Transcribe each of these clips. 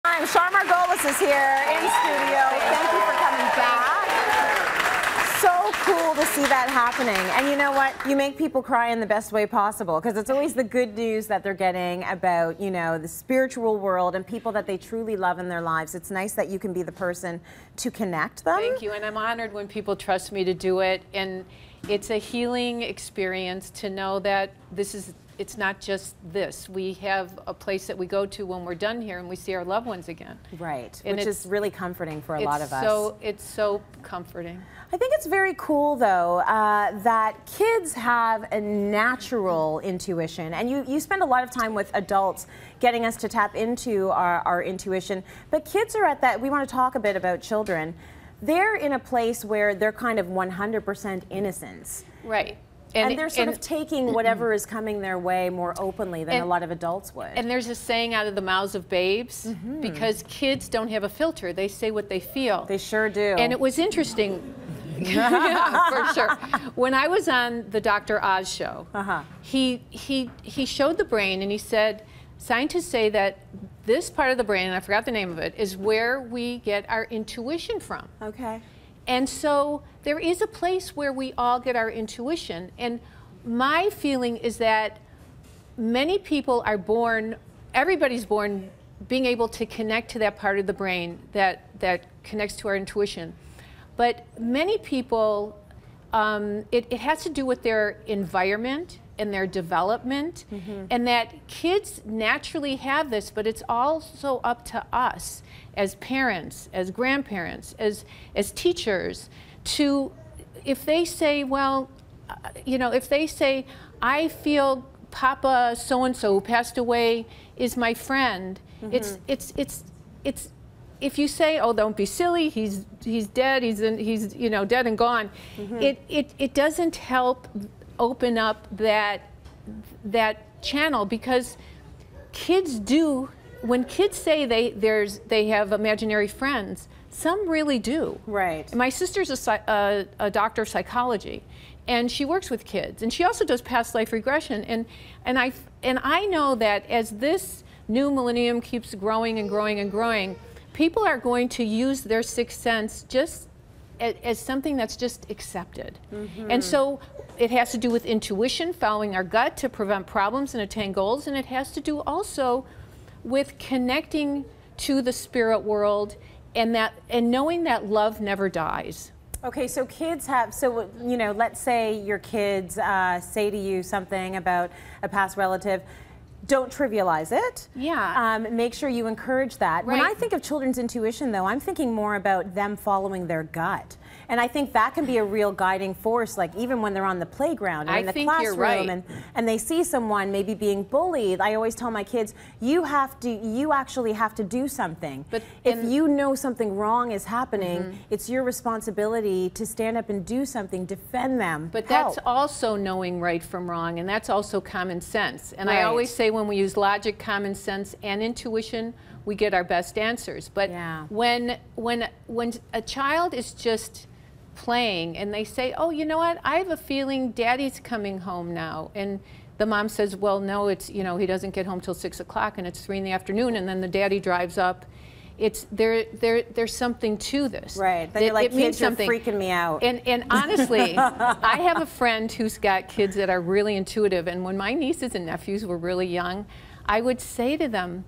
Char Margolis is here in studio. Thank you for coming back. So cool to see that happening. And you know what? You make people cry in the best way possible, because it's always the good news that they're getting about, you know, the spiritual world and people that they truly love in their lives. It's nice that you can be the person to connect them. Thank you. And I'm honored when people trust me to do it. And it's a healing experience to know that it's not just this. We have a place that we go to when we're done here and we see our loved ones again. Right, and which is really comforting for a lot of us. It's so comforting. I think it's very cool, though, that kids have a natural intuition. And you spend a lot of time with adults getting us to tap into our intuition. But kids are at that, we want to talk a bit about children. They're in a place where they're kind of 100% innocence. Right. And they're sort of taking whatever is coming their way more openly than a lot of adults would. And there's a saying out of the mouths of babes, because kids don't have a filter. They say what they feel. They sure do. And it was interesting. Yeah, for sure. When I was on the Dr. Oz show, he showed the brain and he said, scientists say that this part of the brain, and I forgot the name of it, is where we get our intuition from. Okay. And so there is a place where we all get our intuition. And my feeling is that many people are born, everybody's born being able to connect to that part of the brain that connects to our intuition. But many people, it has to do with their environment and their development, and that kids naturally have this, but it's also up to us as parents, as grandparents, as teachers, to, if they say, well, you know, if they say, I feel Papa so-and-so who passed away is my friend, it's if you say, oh, don't be silly, he's dead, he's you know, dead and gone, it doesn't help open up that channel, because kids do, when kids say they have imaginary friends, some really do. Right. My sister's a doctor of psychology, and she works with kids, and she also does past life regression, and I know that as this new millennium keeps growing and growing and growing, people are going to use their sixth sense just as something that's just accepted. And so it has to do with intuition, following our gut to prevent problems and attain goals, and it has to do also with connecting to the spirit world and knowing that love never dies. Okay, so kids have, so, you know, let's say your kids say to you something about a past relative. Don't trivialize it. Yeah. Make sure you encourage that. Right. When I think of children's intuition, though, I'm thinking more about them following their gut. And I think that can be a real guiding force, like even when they're on the playground or in the classroom and they see someone maybe being bullied. I always tell my kids, you actually have to do something. But if you know something wrong is happening, it's your responsibility to stand up and do something, defend them. But that's also knowing right from wrong, and that's also common sense. And I always say, when we use logic, common sense, and intuition, we get our best answers. But when a child is just playing and they say, oh, you know what, I have a feeling Daddy's coming home now, and the mom says, well, no, it's, you know, he doesn't get home till 6 o'clock and it's 3 in the afternoon, and then the daddy drives up. There's something to this. Right. Then you're like, kids, you're freaking me out. And honestly, I have a friend who's got kids that are really intuitive, and when my nieces and nephews were really young, I would say to them,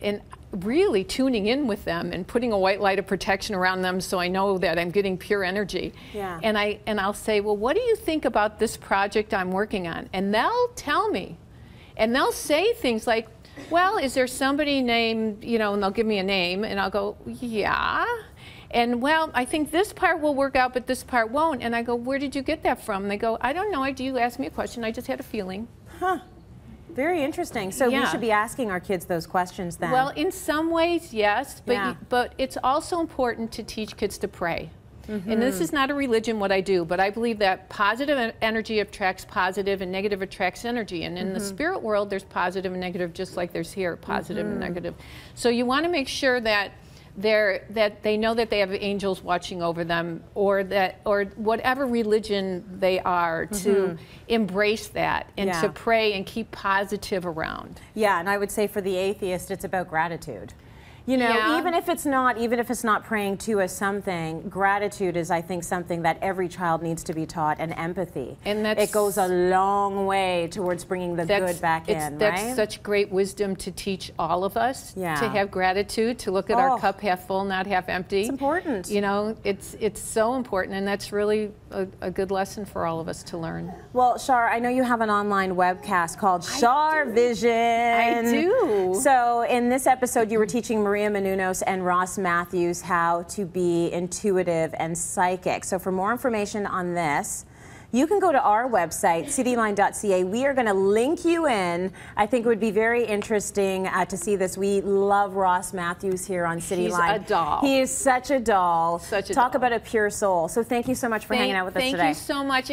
and really tuning in with them and putting a white light of protection around them so I know that I'm getting pure energy. Yeah. And I'll say, well, what do you think about this project I'm working on? And they'll tell me. And they'll say things like, well, is there somebody named, you know, and they'll give me a name, and I'll go, yeah. And, well, I think this part will work out, but this part won't. And I go, where did you get that from? And they go, I don't know. You asked me a question. I just had a feeling. Huh. Very interesting. So we should be asking our kids those questions then. Well, in some ways, yes. But it's also important to teach kids to pray. And this is not a religion, what I do, but I believe that positive energy attracts positive and negative attracts energy. And in the spirit world, there's positive and negative, just like there's here, positive and negative. So you want to make sure that they know that they have angels watching over them, or whatever religion they are, to embrace that and to pray and keep positive around. Yeah, and I would say for the atheist, it's about gratitude. You know, even if it's not praying to a something, gratitude is, I think, something that every child needs to be taught, and empathy. And it goes a long way towards bringing the good back in, right? That's such great wisdom to teach all of us, to have gratitude, to look at our cup half full, not half empty. It's important. You know, it's so important, and that's really a good lesson for all of us to learn. Well, Char, I know you have an online webcast called Char Vision. I do. So in this episode, you were teaching Maria Menounos and Ross Matthews how to be intuitive and psychic. So for more information on this, you can go to our website, cityline.ca. We are going to link you in. I think it would be very interesting to see this. We love Ross Matthews here on Cityline. He's a doll. He is such a doll. Such a Talk doll. about a pure soul. So thank you so much for hanging out with us today. Thank you so much.